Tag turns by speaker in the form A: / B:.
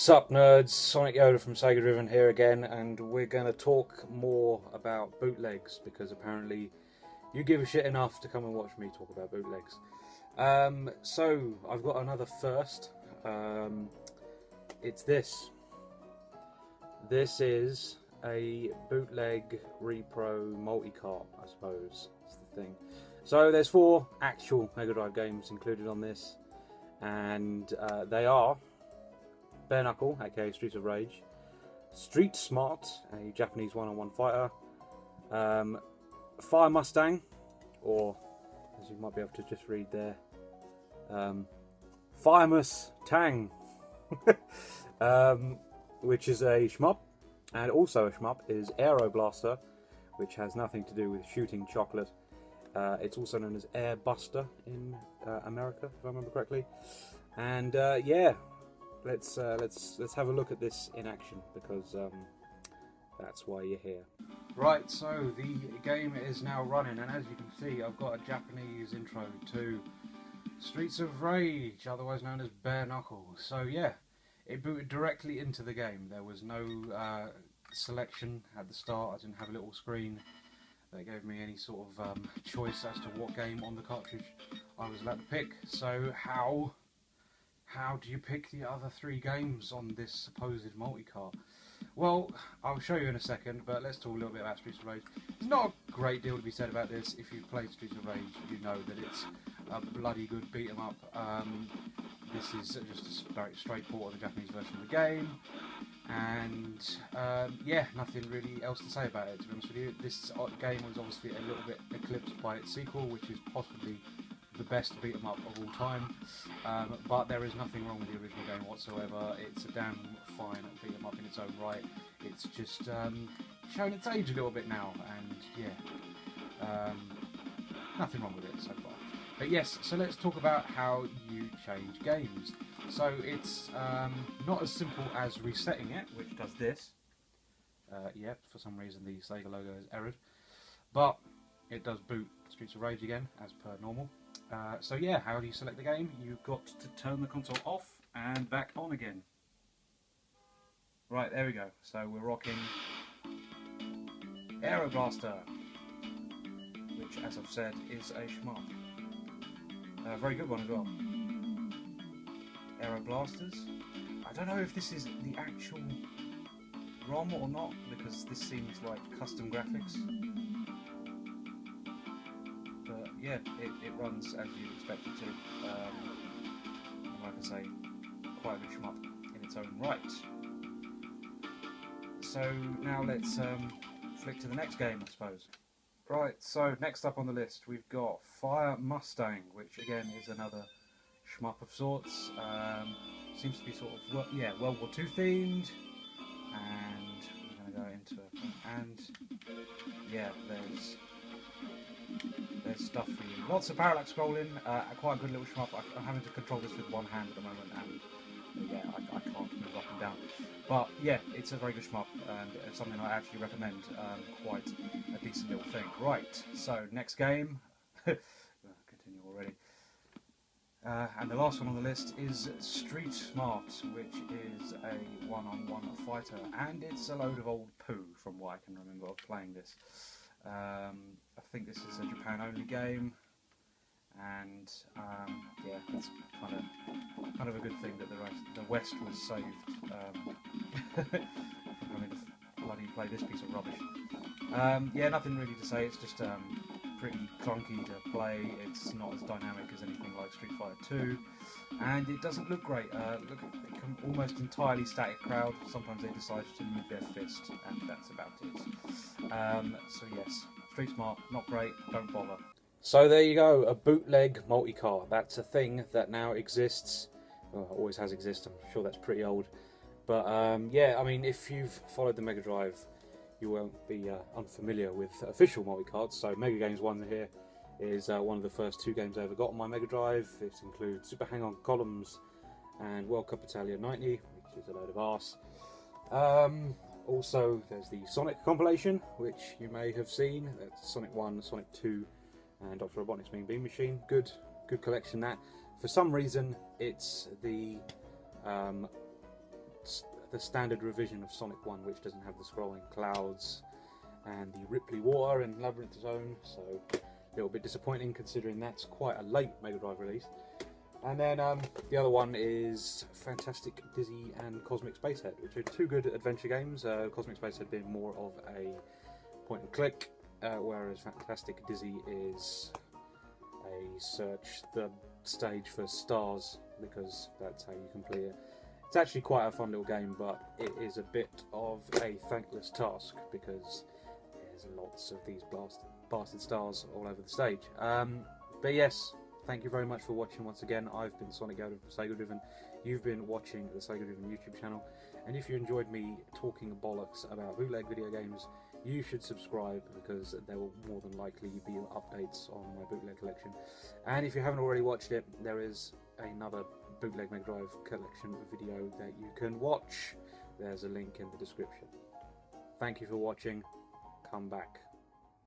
A: Sup nerds, Sonic Yoda from SEGADriven here again, and we're going to talk more about bootlegs because apparently you give a shit enough to come and watch me talk about bootlegs. So I've got another first. It's this. This is a bootleg repro multi-cart, I suppose is the thing. So there's 4 actual Mega Drive games included on this, and they are Bare Knuckle, aka Streets of Rage, Street Smart, a Japanese one-on-one fighter, Fire Mustang, or as you might be able to just read there, Firemus Tang, which is a shmup, and also a shmup is Aero Blaster, which has nothing to do with shooting chocolate. It's also known as Air Buster in America, if I remember correctly. And yeah. Let's have a look at this in action because that's why you're here. Right, so the game is now running, and as you can see, I've got a Japanese intro to Streets of Rage, otherwise known as Bare Knuckle. So yeah, it booted directly into the game. There was no selection at the start. I didn't have a little screen that gave me any sort of choice as to what game on the cartridge I was allowed to pick. So how do you pick the other 3 games on this supposed multi-cart? Well, I'll show you in a second, but let's talk a little bit about Streets of Rage. There's not a great deal to be said about this. If you've played Streets of Rage, you know that it's a bloody good beat 'em up. This is just a very straight port of the Japanese version of the game, and yeah, nothing really else to say about it, to be honest with you. This game was obviously a little bit eclipsed by its sequel, which is possibly the best beat 'em up of all time, but there is nothing wrong with the original game whatsoever. It's a damn fine beat 'em up in its own right. It's just shown its age a little bit now, and yeah, nothing wrong with it so far. But yes, so let's talk about how you change games. So it's not as simple as resetting it, which does this. Yeah, for some reason the Sega logo is errored, but it does boot Streets of Rage again as per normal. So yeah, how do you select the game? You've got to turn the console off and back on again. Right, there we go. So we're rocking Aero Blaster, which, as I've said, is a shmup. A very good one as well. Aero Blasters. I don't know if this is the actual ROM or not, because this seems like custom graphics. Yeah, it runs as you'd expect it to. Like I say, quite a good shmup in its own right. So now let's flick to the next game, I suppose. Right, so next up on the list we've got Fire Mustang, which again is another shmup of sorts. Seems to be sort of World War II themed, and we're going to go into it. And yeah, there's stuff for you. Lots of parallax scrolling, quite a good little shmup. I'm having to control this with one hand at the moment, and yeah, I can't move up and down. But yeah, it's a very good shmup, and it's something I actually recommend. Quite a decent little thing. Right, so next game. Continue already. And the last one on the list is Street Smart, which is a one-on-one fighter, and it's a load of old poo from what I can remember of playing this. I think this is a Japan-only game, and yeah, it's kind of a good thing that the West was saved from having to bloody play this piece of rubbish. Yeah, nothing really to say. It's just pretty clunky to play. It's not as dynamic as anything like Street Fighter 2, and it doesn't look great. Look, it can almost entirely static crowd. Sometimes they decide to move their fist, and that's about it. So yes, Street Smart, not great. Don't bother. So there you go, a bootleg multi-cart. That's a thing that now exists. Well, always has existed. I'm sure that's pretty old. But yeah, I mean, if you've followed the Mega Drive, you won't be unfamiliar with official multi-carts. So Mega Games 1 here is one of the first 2 games I ever got on my Mega Drive. It includes Super Hang-On Columns and World Cup Italia 90, which is a load of arse. Also, there's the Sonic compilation, which you may have seen. That's Sonic 1, Sonic 2, and Dr. Robotnik's Mean Bean Machine. Good collection that. For some reason, it's the the standard revision of Sonic 1, which doesn't have the scrolling clouds and the Ripley water and Labyrinth Zone, so a little bit disappointing considering that's quite a late Mega Drive release. And then the other one is Fantastic Dizzy and Cosmic Spacehead, which are two good adventure games. Cosmic Spacehead being more of a point and click, whereas Fantastic Dizzy is a search the stage for stars, because that's how you complete it. It's actually quite a fun little game, but it is a bit of a thankless task because there's lots of these bastard stars all over the stage. But yes, thank you very much for watching once again. I've been Sonic from SEGADriven. You've been watching the SEGADriven YouTube channel, and if you enjoyed me talking bollocks about bootleg video games, you should subscribe, because there will more than likely be updates on my bootleg collection. And if you haven't already watched it, there is another bootleg Mega Drive collection video that you can watch. There's a link in the description. Thank you for watching. Come back.